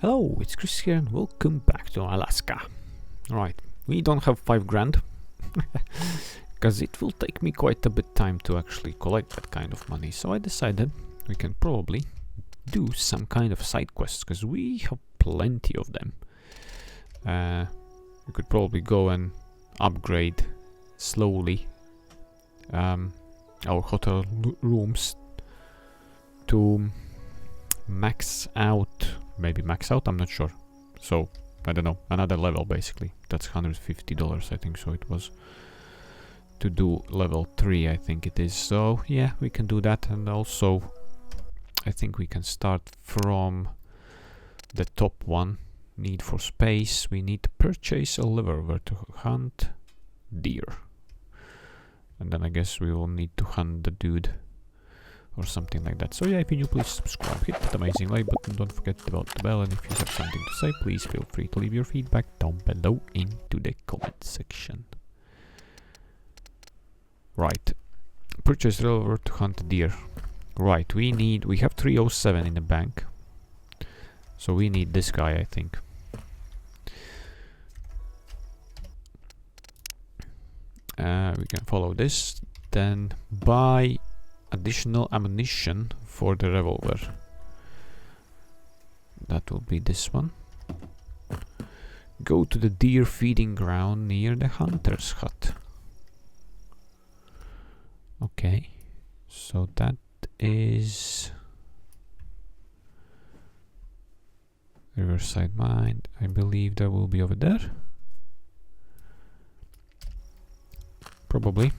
Hello, it's Chris here and welcome back to Alaska. Right, we don't have 5 grand because it will take me quite a bit time to actually collect that kind of money, so I decided we can probably do some kind of side quests because we have plenty of them. We could probably go and upgrade slowly our hotel rooms to max out, maybe max out, I'm not sure. So, I don't know, another level basically. That's $150 I think, so it was to do level 3 I think it is. So yeah, we can do that, and also I think we can start from the top one. Need for space, we need to purchase a lever where to hunt deer. And then I guess we will need to hunt the dude or something like that. So yeah, if you're new, please subscribe, hit that amazing like button, don't forget about the bell, and if you have something to say, please feel free to leave your feedback down below into the comment section. Right, purchase revolver to hunt deer. Right, we have 307 in the bank, so we need this guy I think. We can follow this, then buy additional ammunition for the revolver. That will be this one. Go to the deer feeding ground near the hunter's hut. Okay, so that is Riverside Mine. I believe that will be over there. Probably.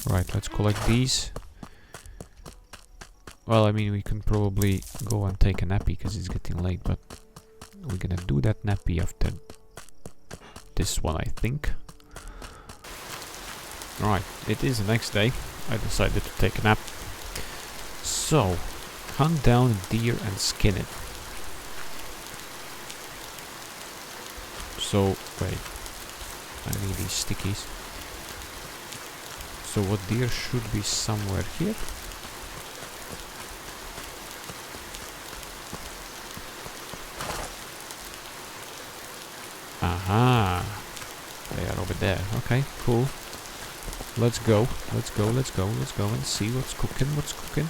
Right, let's collect these. Well, I mean, we can probably go and take a nappy because it's getting late, but we're gonna do that nappy after this one, I think. Right, it is the next day. I decided to take a nap. So, hunt down a deer and skin it. So, wait. I need these stickies. So what deer should be somewhere here? Aha! They are over there. Okay, cool. Let's go. Let's go and see what's cooking.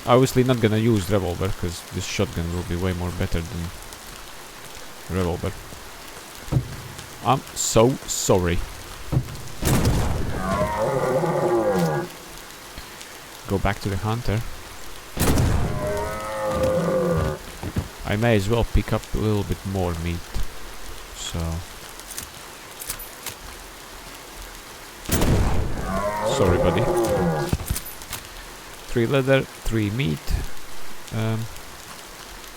Obviously not gonna use revolver because this shotgun will be way more better than revolver. I'm so sorry. Go back to the hunter. I may as well pick up a little bit more meat. So sorry, buddy. 3 leather, 3 meat.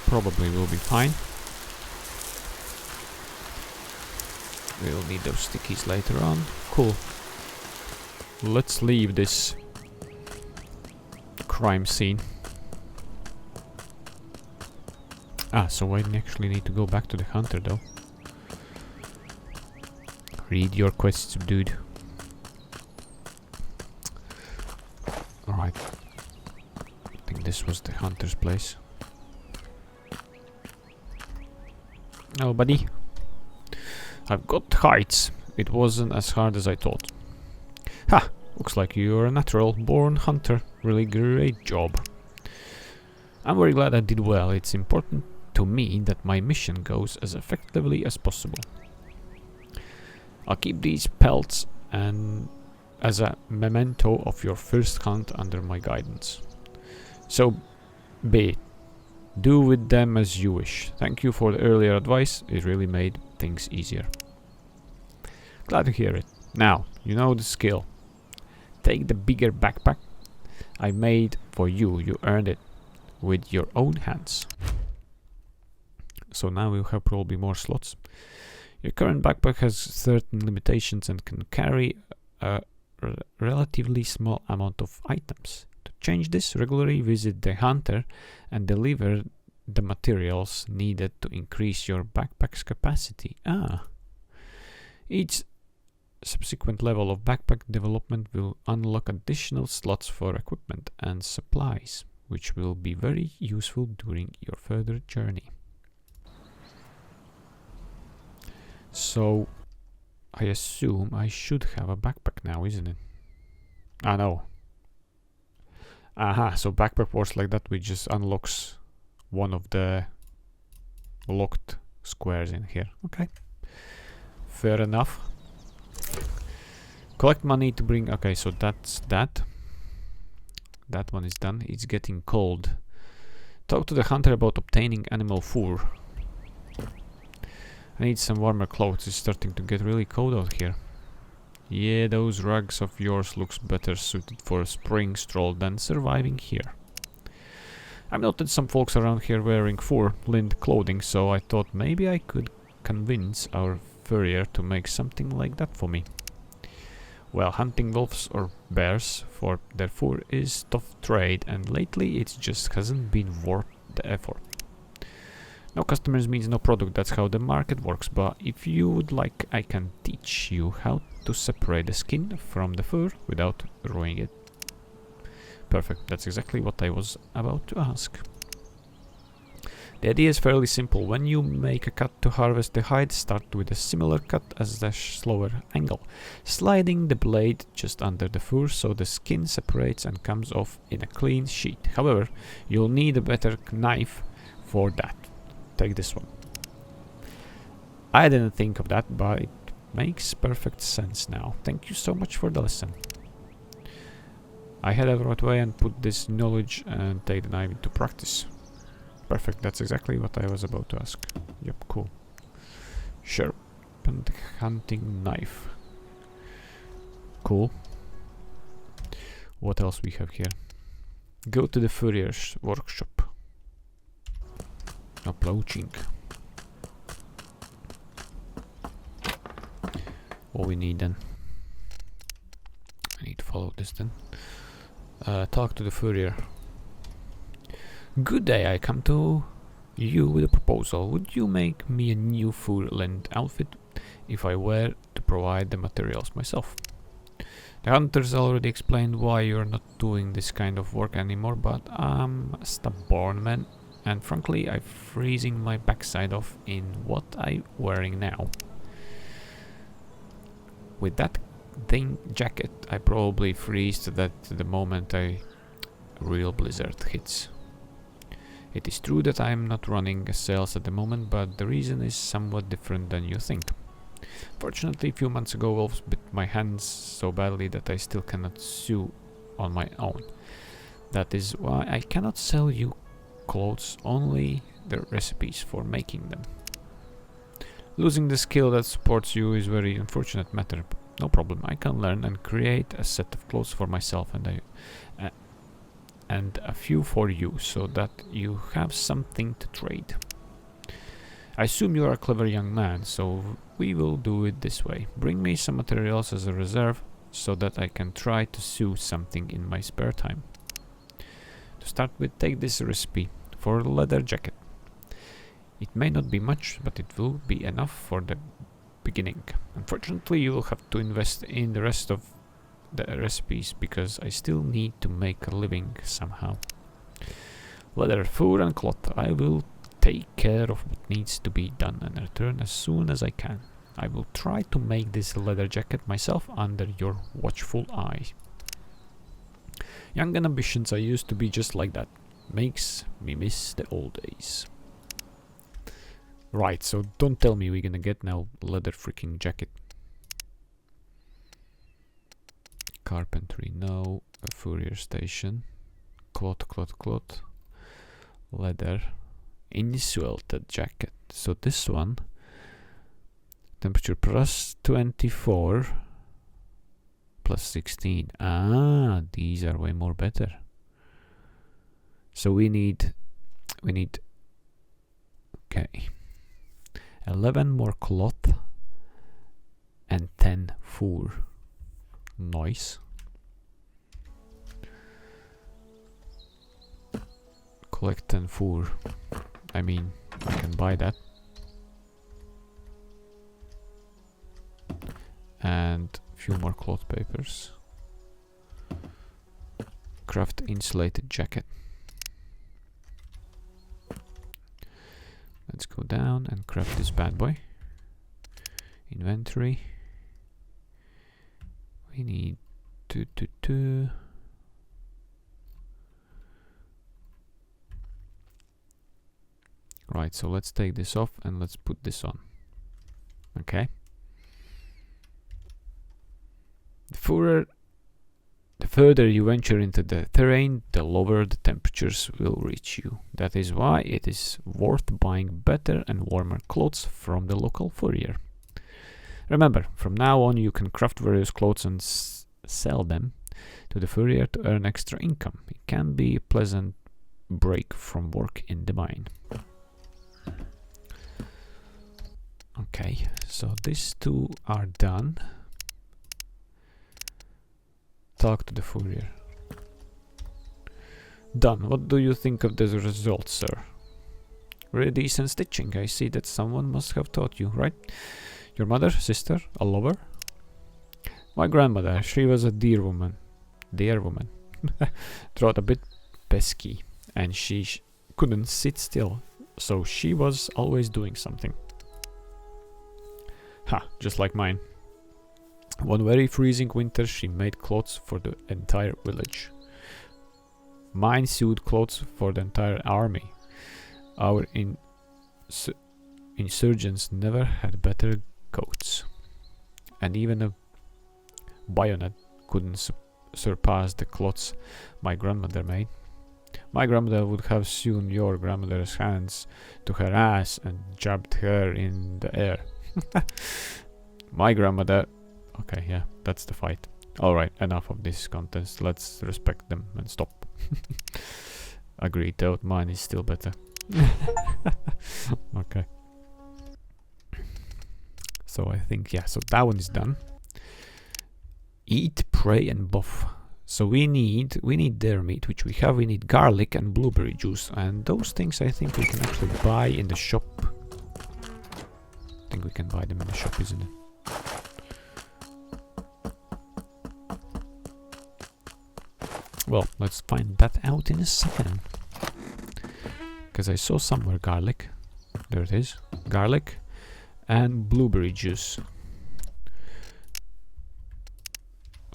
Probably will be fine. We'll need those stickies later on. Cool. Let's leave this crime scene. So I actually need to go back to the hunter though. Read your quests, dude. Alright. I think this was the hunter's place. Oh, buddy. I've got heights. It wasn't as hard as I thought. Ha! Looks like you're a natural born hunter. Really great job. I'm very glad I did well. It's important to me that my mission goes as effectively as possible. I'll keep these pelts and as a memento of your first hunt under my guidance. So be it. Do with them as you wish. Thank you for the earlier advice. It really made things easier. Glad to hear it. Now, you know the skill. Take the bigger backpack I made for you. You earned it with your own hands. So now we'll have probably more slots. Your current backpack has certain limitations and can carry a relatively small amount of items. To change this, regularly visit the hunter and deliver the materials needed to increase your backpack's capacity. Each subsequent level of backpack development will unlock additional slots for equipment and supplies. which will be very useful during your further journey. So I assume I should have a backpack now, isn't it? Ah, no. Aha, so backpack works like that, which just unlocks one of the locked squares in here. Okay. Fair enough. Collect money to bring... Okay, so that's that. That one is done. It's getting cold. Talk to the hunter about obtaining animal fur. I need some warmer clothes. It's starting to get really cold out here. Yeah, those rugs of yours looks better suited for a spring stroll than surviving here. I've noted some folks around here wearing fur-lined clothing, so I thought maybe I could convince our furrier to make something like that for me. Well, hunting wolves or bears for their fur is tough trade, and lately it just hasn't been worth the effort. No customers means no product, that's how the market works, but if you would like, I can teach you how to separate the skin from the fur without ruining it. Perfect, that's exactly what I was about to ask. The idea is fairly simple. When you make a cut to harvest the hide, start with a similar cut as the slower angle, sliding the blade just under the fur so the skin separates and comes off in a clean sheet. However, you'll need a better knife for that. Take this one. I didn't think of that, but it makes perfect sense now. Thank you so much for the lesson. I head over that way and put this knowledge and take the knife into practice. Perfect, that's exactly what I was about to ask. Yep, cool. Sharpened hunting knife. Cool. What else we have here? Go to the furrier's workshop. Approaching. What we need then? I need to follow this then. Talk to the furrier. Good day, I come to you with a proposal. Would you make me a new fur-lined outfit if I were to provide the materials myself? The hunters already explained why you're not doing this kind of work anymore, but I'm a stubborn man, and frankly I'm freezing my backside off in what I'm wearing now. With that thing jacket, I probably freeze to that the moment a real blizzard hits. It is true that I am not running sales at the moment, but the reason is somewhat different than you think. Fortunately, a few months ago wolves bit my hands so badly that I still cannot sew on my own. That is why I cannot sell you clothes, only the recipes for making them. Losing the skill that supports you is a very unfortunate matter. No problem, I can learn and create a set of clothes for myself and a few for you, so that you have something to trade. I assume you are a clever young man, so we will do it this way. Bring me some materials as a reserve, so that I can try to sew something in my spare time. To start with, take this recipe for a leather jacket. It may not be much, but it will be enough for the beginning. Unfortunately, you will have to invest in the rest of the recipes, because I still need to make a living somehow. Leather, fur and cloth. I will take care of what needs to be done and return as soon as I can. I will try to make this leather jacket myself under your watchful eye. Young and ambitious, I used to be just like that. Makes me miss the old days. Right, so don't tell me we're gonna get now leather freaking jacket. Carpentry, no. A furrier station. Cloth. Leather. Insulated jacket. So this one. Temperature plus 24. Plus 16. Ah, these are way more better. So we need. Okay. 11 more cloth. And 10 fur. Nice. Collect 10 fur. I mean, I can buy that. And a few more cloth papers. Craft insulated jacket. Let's go down and craft this bad boy. Inventory. We need two. Right, so let's take this off and let's put this on. Okay. The further you venture into the terrain, the lower the temperatures will reach you. That is why it is worth buying better and warmer clothes from the local furrier. Remember, from now on you can craft various clothes and sell them to the furrier to earn extra income. It can be a pleasant break from work in the mine. Okay, so these two are done. Talk to the furrier. Done. What do you think of the results, sir? Very decent stitching. I see that someone must have taught you, right? Your mother, sister, a lover? My grandmother, she was a dear woman. Dear woman. Thought a bit pesky, and she couldn't sit still, so she was always doing something. Ha, just like mine. One very freezing winter she made clothes for the entire village. Mine sewed clothes for the entire army. Our insurgents never had better coats. And even a bayonet couldn't surpass the clothes my grandmother made. My grandmother would have sewn your grandmother's hands to her ass and jabbed her in the air. My grandmother... Okay, yeah, that's the fight. Alright, enough of this contest. Let's respect them and stop. Agreed, though mine is still better. Okay. So I think, yeah, so that one is done. Eat, pray, and buff. So we need their meat, which we have. We need garlic and blueberry juice, and those things I think we can actually buy in the shop. I think we can buy them in the shop, isn't it? Well, let's find that out in a second. Because I saw somewhere garlic. There it is. Garlic and blueberry juice.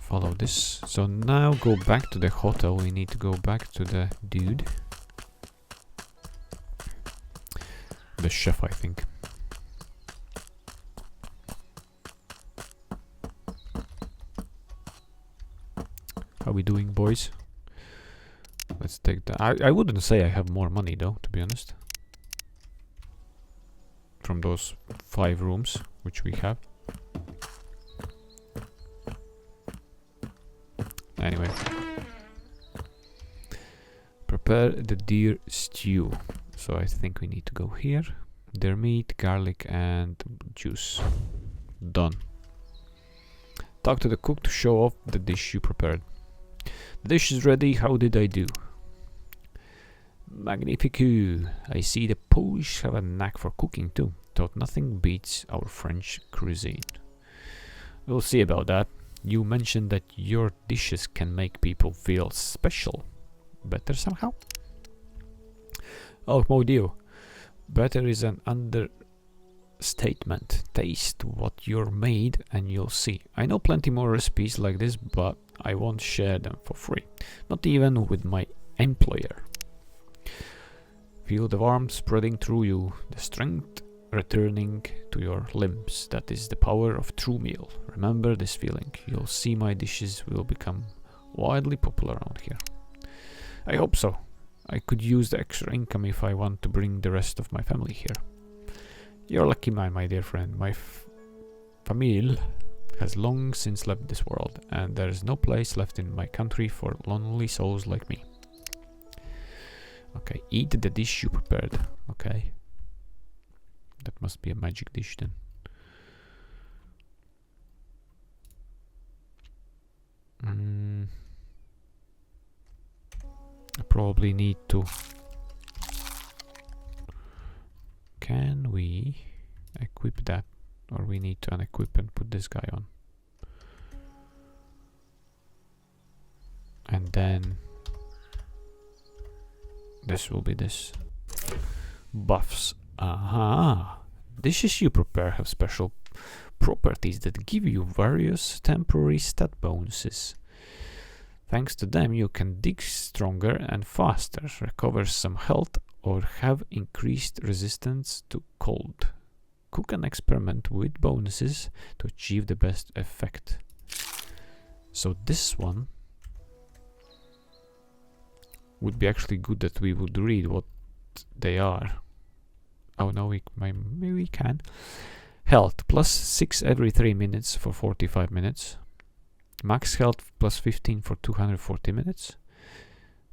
Follow this. So now go back to the hotel. We need to go back to the dude. The chef, I think. How we doing, boys? Let's take that. I wouldn't say I have more money though, to be honest. From those 5 rooms which we have. Anyway. Prepare the deer stew. So I think we need to go here. Deer meat, garlic and juice. Done. Talk to the cook to show off the dish you prepared. The dish is ready. How did I do? Magnifique. I see the Polish have a knack for cooking too. Thought nothing beats our French cuisine. We'll see about that. You mentioned that your dishes can make people feel special. Better somehow? Oh, mon Dieu. Better is an understatement. Taste what you're made and you'll see. I know plenty more recipes like this, but I won't share them for free. Not even with my employer. Feel the warmth spreading through you, the strength returning to your limbs. That is the power of true meal. Remember this feeling. You'll see my dishes will become widely popular around here. I hope so. I could use the extra income if I want to bring the rest of my family here. You're a lucky man, my dear friend. My famille has long since left this world, and there is no place left in my country for lonely souls like me. Okay, eat the dish you prepared. Okay. That must be a magic dish then. I probably need to... Can we equip that? Or we need to unequip and put this guy on? And then... This will be this. Buffs. Aha! Dishes you prepare have special properties that give you various temporary stat bonuses. Thanks to them, you can dig stronger and faster, recover some health, or have increased resistance to cold. Cook and experiment with bonuses to achieve the best effect. So this one would be actually good that we would read what they are. Oh no, maybe we can. Health plus 6 every 3 minutes for 45 minutes. Max health plus 15 for 240 minutes.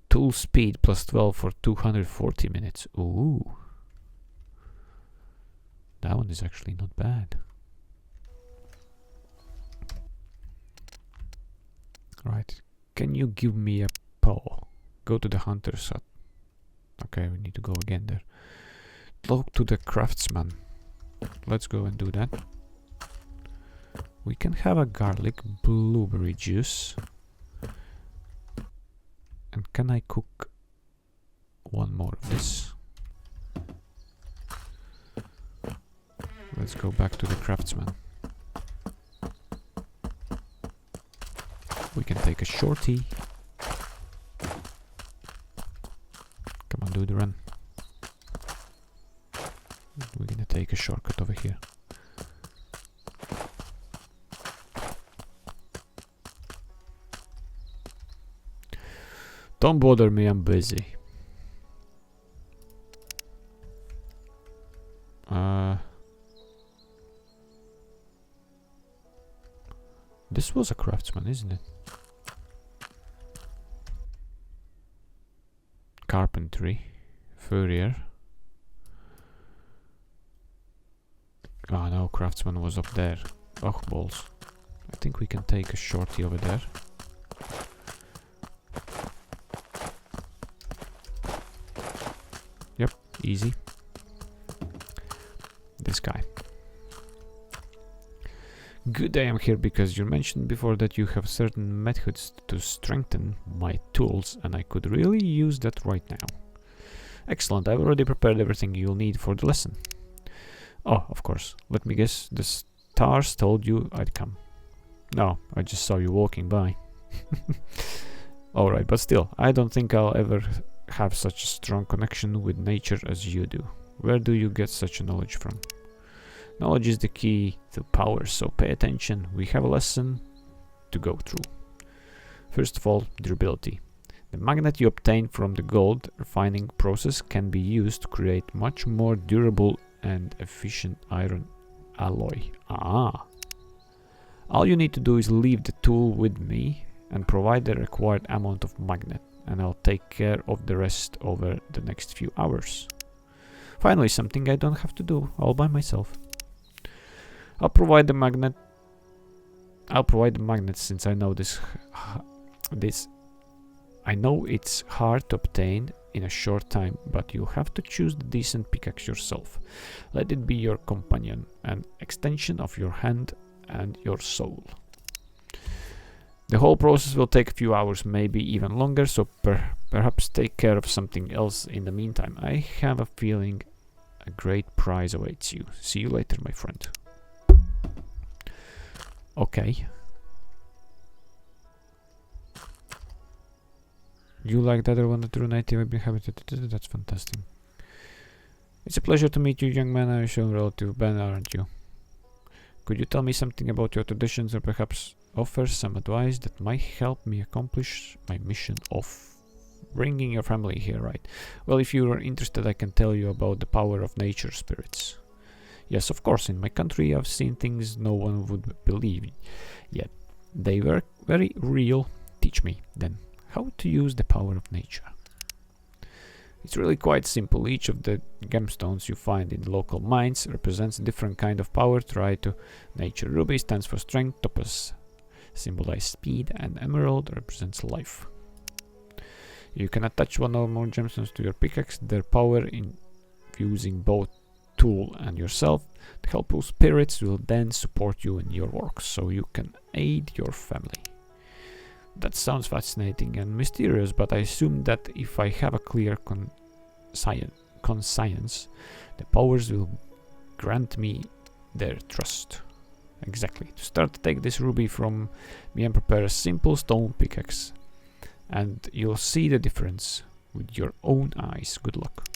Tool speed plus 12 for 240 minutes. Ooh. That one is actually not bad. Right. Can you give me a paw? Go to the hunter's hut. Okay, we need to go again there. Talk to the craftsman. Let's go and do that. We can have a garlic blueberry juice. And can I cook one more of this? Let's go back to the craftsman. We can take a shorty. Come on, do the run. We're gonna take a shortcut over here. Don't bother me, I'm busy. This was a craftsman, isn't it? Carpentry, furrier. Oh no, craftsman was up there. Oh balls. I think we can take a shorty over there. Yep, easy. This guy. Good, I am here because you mentioned before that you have certain methods to strengthen my tools, and I could really use that right now. Excellent, I've already prepared everything you'll need for the lesson. Oh, of course. Let me guess, the stars told you I'd come. No, I just saw you walking by. Alright, but still, I don't think I'll ever have such a strong connection with nature as you do. Where do you get such knowledge from? Knowledge is the key to power, so pay attention. We have a lesson to go through. First of all, durability. The magnet you obtain from the gold refining process can be used to create much more durable and efficient iron alloy. Ah! All you need to do is leave the tool with me and provide the required amount of magnet, and I'll take care of the rest over the next few hours. Finally, something I don't have to do all by myself. I'll provide the magnet since I know I know it's hard to obtain in a short time, but you have to choose the decent pickaxe yourself. Let it be your companion, an extension of your hand and your soul. The whole process will take a few hours, maybe even longer, so perhaps take care of something else in the meantime. I have a feeling a great prize awaits you. See you later, my friend. Okay. You like the other one, the true native habitat? That's fantastic. It's a pleasure to meet you, young man. I'm your relative Ben, aren't you? Could you tell me something about your traditions, or perhaps offer some advice that might help me accomplish my mission of bringing your family here, right? Well, if you are interested, I can tell you about the power of nature spirits. Yes, of course, in my country I've seen things no one would believe, yet they were very real. Teach me, then, how to use the power of nature. It's really quite simple. Each of the gemstones you find in the local mines represents a different kind of power tied to nature. Ruby stands for strength, topaz symbolize speed, and emerald represents life. You can attach one or more gemstones to your pickaxe. Their power in fusing both tool and yourself. The helpful spirits will then support you in your work, so you can aid your family. That sounds fascinating and mysterious, but I assume that if I have a clear conscience, the powers will grant me their trust. Exactly. To start, take this ruby from me and prepare a simple stone pickaxe. And you'll see the difference with your own eyes. Good luck.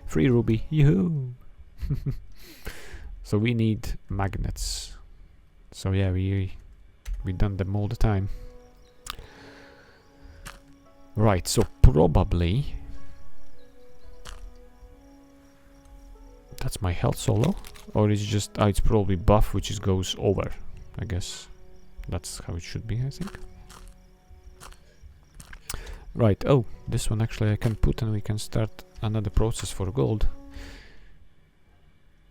Free ruby. Yoo-hoo! So we need magnets. So yeah, we done them all the time. Right, so probably that's my health solo, or is just it's probably buff, which is goes over. I guess that's how it should be, I think. Right, oh, this one actually I can put and we can start another process for gold.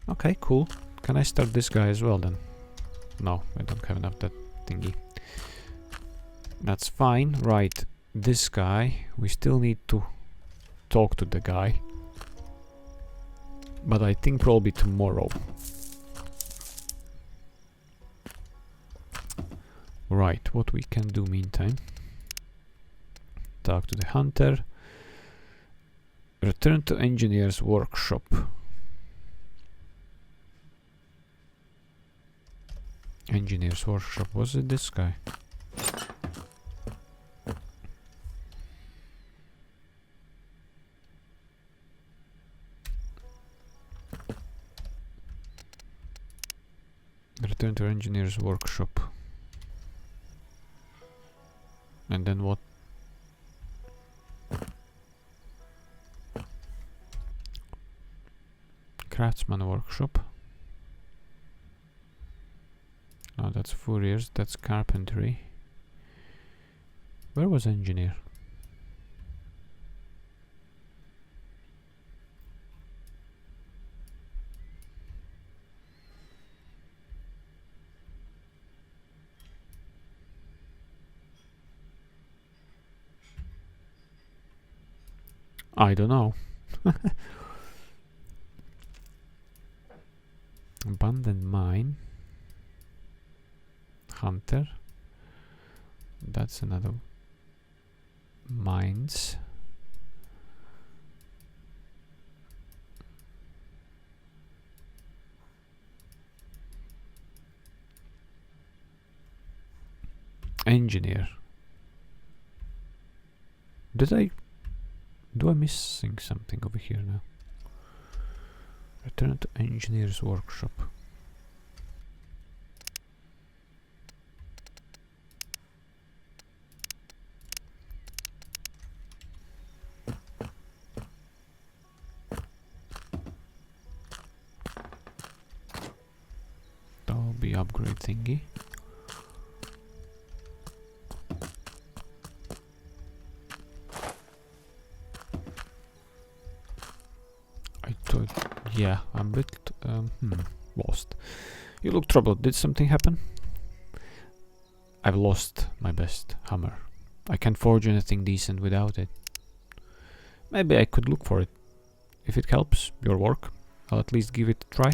Okay, cool. Can I start this guy as well then? No, I don't have enough that thingy. That's fine. Right, this guy, we still need to talk to the guy. But I think probably tomorrow. Right, what we can do meantime. Talk to the hunter. Return to engineer's workshop. Engineer's workshop, was it this guy? Return to engineer's workshop. And then what? Craftsman workshop. No, that's furriers, that's carpentry. Where was engineer? I don't know. Abandoned mine. Hunter. That's another mines. Engineer. Do I missing something over here now? Return to engineer's workshop. That'll be upgrade thingy. Yeah, I'm a bit lost. You look troubled. Did something happen? I've lost my best hammer. I can't forge anything decent without it. Maybe I could look for it. If it helps your work, I'll at least give it a try.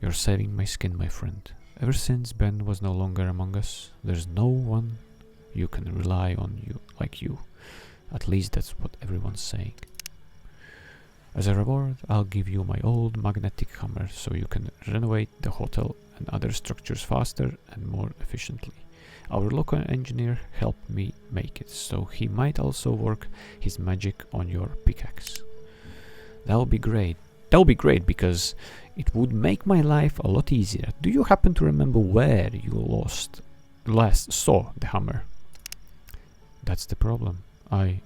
You're saving my skin, my friend. Ever since Ben was no longer among us, there's no one you can rely on like you. At least that's what everyone's saying. As a reward, I'll give you my old magnetic hammer so you can renovate the hotel and other structures faster and more efficiently. Our local engineer helped me make it, so he might also work his magic on your pickaxe. That'll be great. That'll be great because it would make my life a lot easier. Do you happen to remember where you last saw the hammer? That's the problem. I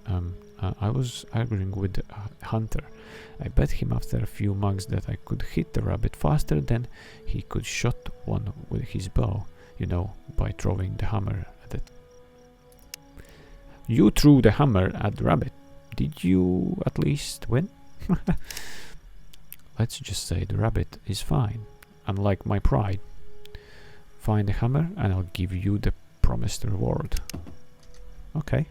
was arguing with the hunter. I bet him after a few mugs that I could hit the rabbit faster than he could shot one with his bow, you know, by throwing the hammer at it. You threw the hammer at the rabbit. Did you at least win? Let's just say the rabbit is fine, unlike my pride. Find the hammer and I'll give you the promised reward. Okay.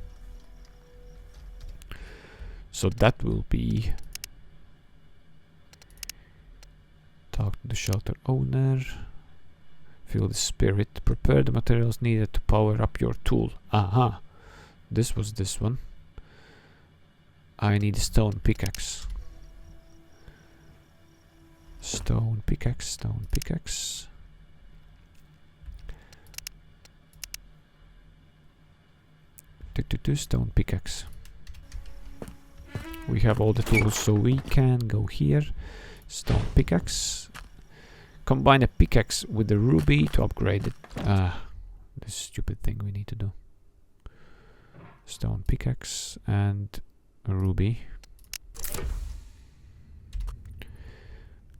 So that will be talk to the shelter owner, feel the spirit, prepare the materials needed to power up your tool. Aha, this was this one. I need a stone pickaxe. Stone pickaxe, stone pickaxe. Stone pickaxe. We have all the tools, so we can go here. Stone pickaxe. Combine a pickaxe with the ruby to upgrade it. This stupid thing we need to do. Stone pickaxe and a ruby.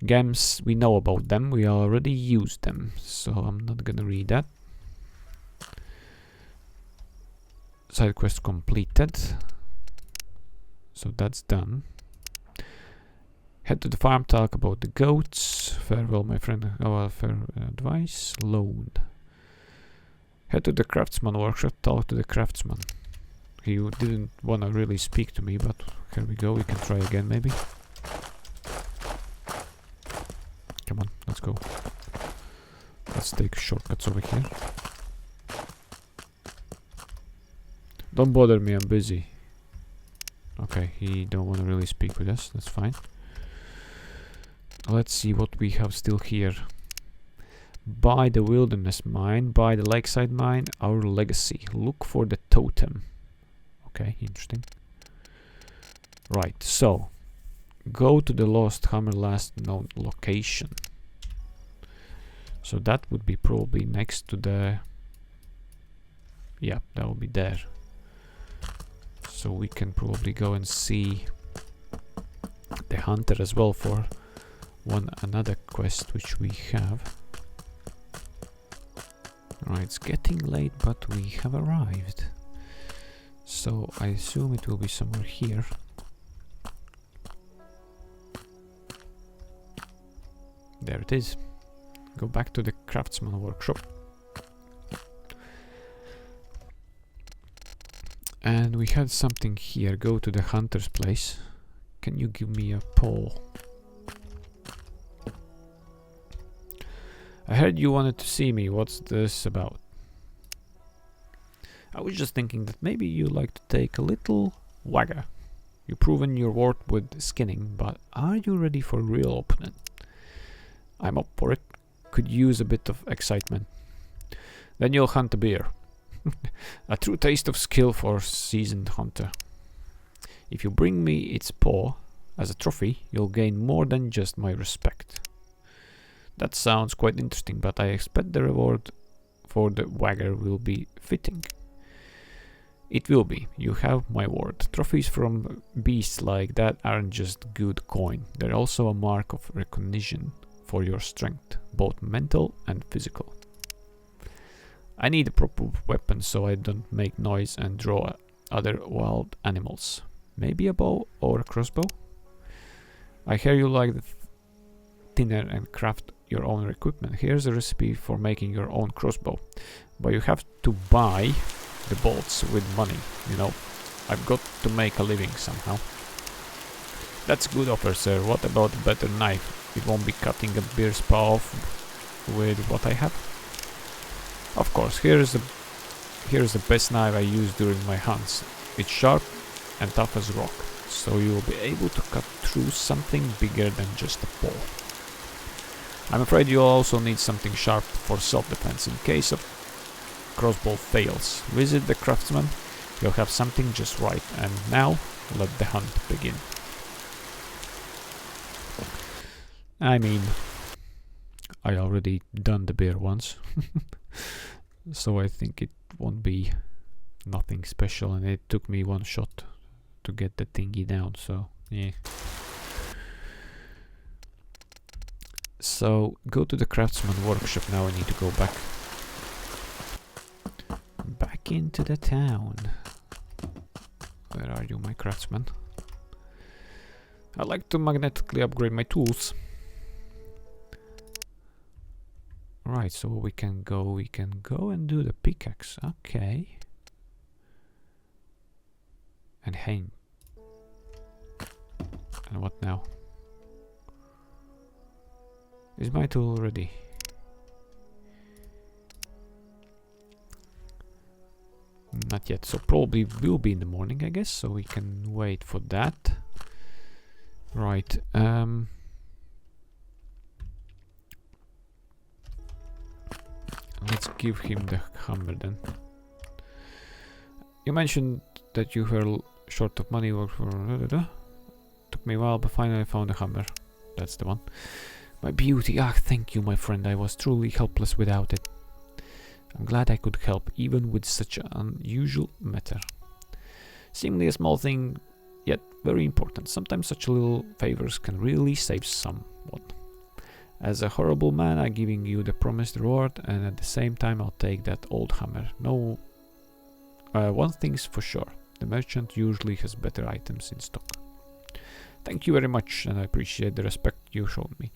Gems, we know about them. We already used them, so I'm not gonna read that. Side quest completed. So that's done. Head to the farm, talk about the goats. Farewell, my friend. Fair advice. Loan. Head to the craftsman workshop, talk to the craftsman. He didn't want to really speak to me, but here we go. We can try again, maybe. Come on, let's go. Let's take shortcuts over here. Don't bother me, I'm busy. Okay, he don't want to really speak with us. That's fine. Let's see what we have still here. Buy the wilderness mine, buy the lakeside mine, our legacy. Look for the totem. Okay, interesting. Right, so go to the lost hammer, last known location. So that would be probably next to the... Yeah, that would be there. So we can probably go and see the hunter as well for another quest which we have. Right, it's getting late, but we have arrived. So I assume it will be somewhere here. There it is. Go back to the craftsman workshop. And we had something here. Go to the hunter's place. Can you give me a pole? I heard you wanted to see me. What's this about? I was just thinking that maybe you like to take a little wagger. You've proven your worth with skinning, but are you ready for a real opponent? I'm up for it. Could use a bit of excitement. Then you'll hunt a bear. A true taste of skill for seasoned hunter. If you bring me its paw as a trophy, you'll gain more than just my respect. That sounds quite interesting, but I expect the reward for the wagger will be fitting. It will be. You have my word. Trophies from beasts like that aren't just good coin. They're also a mark of recognition for your strength, both mental and physical. I need a proper weapon so I don't make noise and draw other wild animals. Maybe a bow or a crossbow? I hear you like the thinner and craft your own equipment. Here's a recipe for making your own crossbow. But you have to buy the bolts with money, you know. I've got to make a living somehow. That's a good offer, sir. What about a better knife? It won't be cutting a bear's paw off with what I have. Of course, here's the best knife I use during my hunts. It's sharp and tough as rock, so you will be able to cut through something bigger than just a paw. I'm afraid you'll also need something sharp for self-defense in case of crossbow fails. Visit the craftsman, you'll have something just right, and now let the hunt begin. I mean, I already done the bear once, so I think it won't be nothing special, and it took me one shot to get the thingy down, so yeah. So go to the craftsman workshop. Now I need to go back into the town. Where are you, my craftsman? I like to magnetically upgrade my tools. Right, so we can go and do the pickaxe. Okay. And hang. And what now? Is my tool ready? Not yet, so probably will be in the morning, I guess, so we can wait for that. Right, let's give him the hammer then. You mentioned that you were short of money, work for... Took me a while, but finally I found a hammer. That's the one. My beauty, ah, thank you, my friend. I was truly helpless without it. I'm glad I could help, even with such an unusual matter. Seemingly a small thing, yet very important. Sometimes such little favors can really save someone. As a horrible man, I'm giving you the promised reward, and at the same time I'll take that old hammer. No, one thing's for sure. The merchant usually has better items in stock. Thank you very much, and I appreciate the respect you showed me.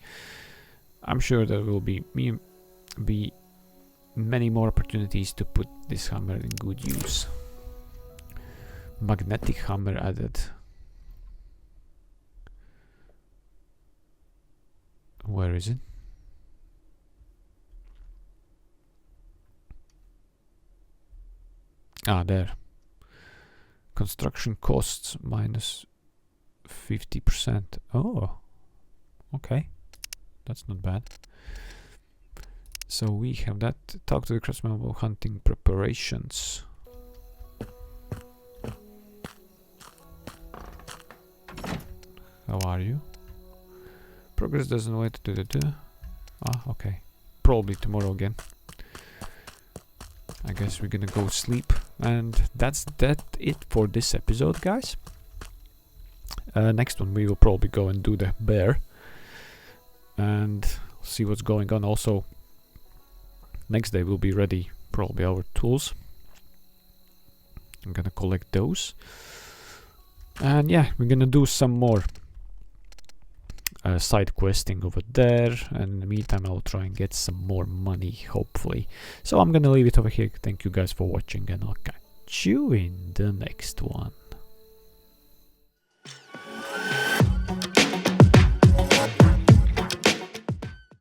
I'm sure there will be many more opportunities to put this hammer in good use. Magnetic hammer added. Where is it? Ah, there. Construction costs minus 50%. Oh, okay. That's not bad. So we have that. Talk to the craftsman about hunting preparations. How are you? Progress doesn't wait to Ah, okay. Probably tomorrow again. I guess we're gonna go sleep. And that's it for this episode, guys. Next one we will probably go and do the bear. And see what's going on. Also, next day we'll be ready, probably our tools. I'm gonna collect those. And yeah, we're gonna do some more side questing over there, and in the meantime I'll try and get some more money, hopefully. So I'm gonna leave it over here. Thank you guys for watching, and I'll catch you in the next one.